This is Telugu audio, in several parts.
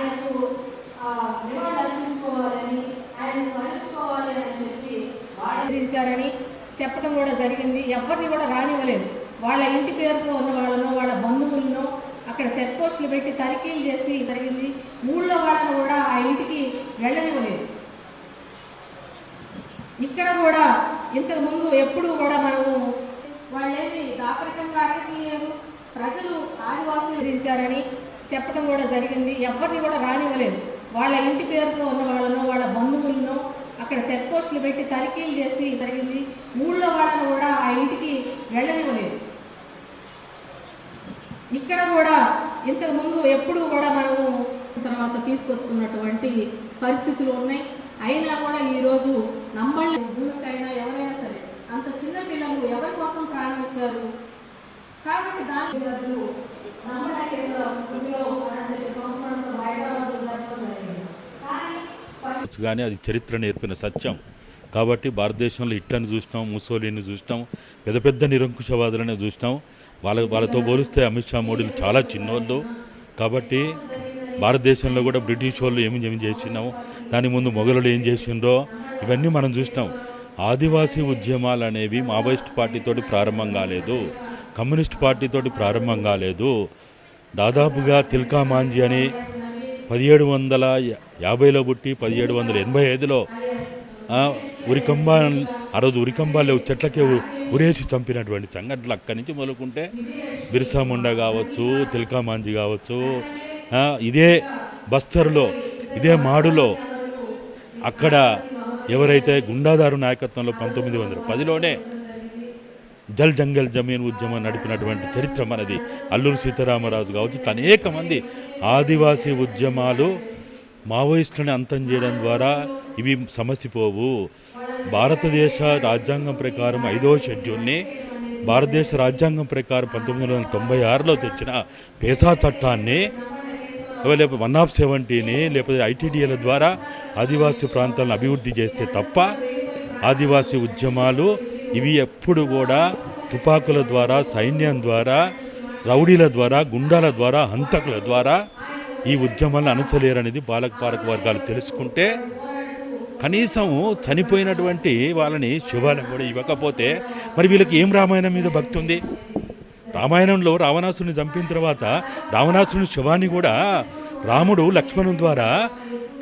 ఆయనకు నివాళులు అర్పించుకోవాలని ఆయన స్మరించుకోవాలి అని చెప్పి వాడించారని చెప్పడం కూడా జరిగింది. ఎవరిని కూడా రానివ్వలేదు. వాళ్ళ ఇంటి పేరుతో ఉన్న వాళ్ళను, వాళ్ళ బంధువులను అక్కడ చెక్ పోస్టులు పెట్టి తనిఖీలు చేసి జరిగింది. ఊళ్ళో వాళ్ళను కూడా ఆ ఇంటికి వెళ్ళనివ్వలేదు. ఇక్కడ కూడా ఇంతకుముందు ఎప్పుడు కూడా మనము వాళ్ళేమి దాపరికంగా అడగలేదు. ప్రజలు ఆదివాసులు విధించారని చెప్పడం కూడా జరిగింది. ఎవరిని కూడా రానివ్వలేదు. వాళ్ళ ఇంటి పేరుతో ఉన్న వాళ్ళను, వాళ్ళ బంధువులను అక్కడ చెక్ పోస్టులు పెట్టి తనిఖీలు చేసి జరిగింది. ఊళ్ళో వాళ్ళను కూడా ఆ ఇంటికి వెళ్ళనివ్వలేదు. ఇక్కడ కూడా ఇంతకుముందు ఎప్పుడు కూడా మనము తర్వాత తీసుకొచ్చుకున్నటువంటి పరిస్థితులు ఉన్నాయి. అయినా కూడా ఈరోజు నమ్మళ్ళ భూమికైనా ఎవరైనా సరే అంత చిన్న పిల్లలు ఎవరి కోసం ప్రారంభించారు కాబట్టి దాని కానీ అది చరిత్ర నేర్పిన సత్యం. కాబట్టి భారతదేశంలో హిట్లర్ని చూసినాం, ముసోలిని చూసినాం, పెద్ద పెద్ద నిరంకుశవాదులనే చూసినాం. వాళ్ళతో పోలిస్తే అమిత్ షా మోడీలు చాలా చిన్నోళ్ళు. కాబట్టి భారతదేశంలో కూడా బ్రిటిష్ వాళ్ళు ఏమి చేసినాము, దాని ముందు మొఘలులు ఏం చేసిండ్రో ఇవన్నీ మనం చూసినాం. ఆదివాసీ ఉద్యమాలు అనేవి మావోయిస్ట్ పార్టీతోటి ప్రారంభం కాలేదు, కమ్యూనిస్ట్ పార్టీతోటి ప్రారంభం కాలేదు. దాదాపుగా తిల్కా మాంజీ అని 1750లో పుట్టి 1785లో ఆ రోజు ఉరికంబాల్లో చెట్లకే ఉరేసి చంపినటువంటి సంఘటనలు అక్కడి నుంచి మొదలుకుంటే బిర్సా ముండా కావచ్చు, తిల్కా మాంజీ కావచ్చు, ఇదే బస్తర్లో, ఇదే మాడులో అక్కడ ఎవరైతే గుండాదారు నాయకత్వంలో 1910లోనే జల్ జంగల్ జమీన్ ఉద్యమం నడిపినటువంటి చరిత్ర మనది. అల్లూరి సీతారామరాజు కావచ్చు, ఇట్లా అనేక మంది ఆదివాసీ ఉద్యమాలు మావోయిస్టులను అంతం చేయడం ద్వారా ఇవి సమసిపోవు. భారతదేశ రాజ్యాంగం ప్రకారం 5వ షెడ్యూల్ని భారతదేశ రాజ్యాంగం ప్రకారం 1996లో తెచ్చిన పేసా చట్టాన్ని లేకపోతే 170ని లేకపోతే ఐటీడీఏల ద్వారా ఆదివాసీ ప్రాంతాలను అభివృద్ధి చేస్తే తప్ప ఆదివాసీ ఉద్యమాలు ఇవి ఎప్పుడు కూడా తుపాకుల ద్వారా, సైన్యం ద్వారా, రౌడీల ద్వారా, గుండాల ద్వారా, హంతకుల ద్వారా ఈ ఉద్యమాలను అణచలేరనేది పాలక వర్గాలు తెలుసుకుంటే కనీసం చనిపోయినటువంటి వాళ్ళని శివాలను కూడా ఇవ్వకపోతే మరి వీళ్ళకి ఏం రామాయణం మీద భక్తి ఉంది? రామాయణంలో రావణాసురుని చంపిన తర్వాత రావణాసురుని శవాన్ని కూడా రాముడు లక్ష్మణుని ద్వారా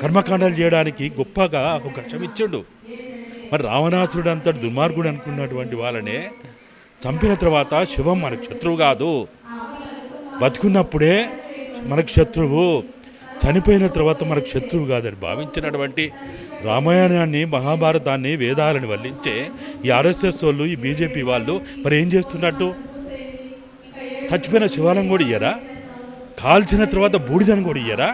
కర్మకాండాలు చేయడానికి గొప్పగా అవకాశం ఇచ్చాడు. మరి రావణాసురుడు అంతటి దుర్మార్గుడు అనుకున్నటువంటి వాళ్ళనే చంపిన తర్వాత శివం మనకు శత్రువు కాదు. బతుకున్నప్పుడే మనకు శత్రువు, చనిపోయిన తర్వాత మనకు శత్రువు కాదని భావించినటువంటి రామాయణాన్ని, మహాభారతాన్ని, వేదాలను వల్లించే ఈ ఆర్ఎస్ఎస్ వాళ్ళు, ఈ బీజేపీ వాళ్ళు మరి ఏం చేస్తున్నట్టు? చచ్చిపోయిన శివాలను కూడా ఇయ్యరా? కాల్చిన తర్వాత బూడిదను కూడా ఇయ్యరా?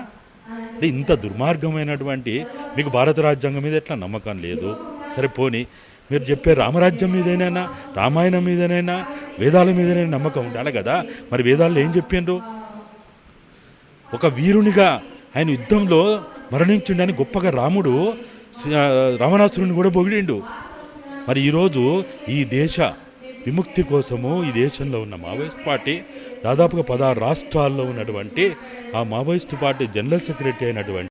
అంటే ఇంత దుర్మార్గమైనటువంటి మీకు భారత రాజ్యాంగం మీద ఎట్లా నమ్మకం లేదు? సరే పోనీ మీరు చెప్పే రామరాజ్యం మీదైనా, రామాయణం మీదనైనా, వేదాల మీదనైనా నమ్మకం ఉండాలి కదా. మరి వేదాల్లో ఏం చెప్పిండ్రు? ఒక వీరునిగా ఆయన యుద్ధంలో మరణించిండని గొప్పగా రాముడు రావణాసురుని కూడా పొగిడిండు. మరి ఈరోజు ఈ దేశ విముక్తి కోసము ఈ దేశంలో ఉన్న మావోయిస్ట్ పార్టీ దాదాపుగా 16 రాష్ట్రాల్లో ఉన్నటువంటి ఆ మావోయిస్ట్ పార్టీ జనరల్ సెక్రటరీ అయినటువంటి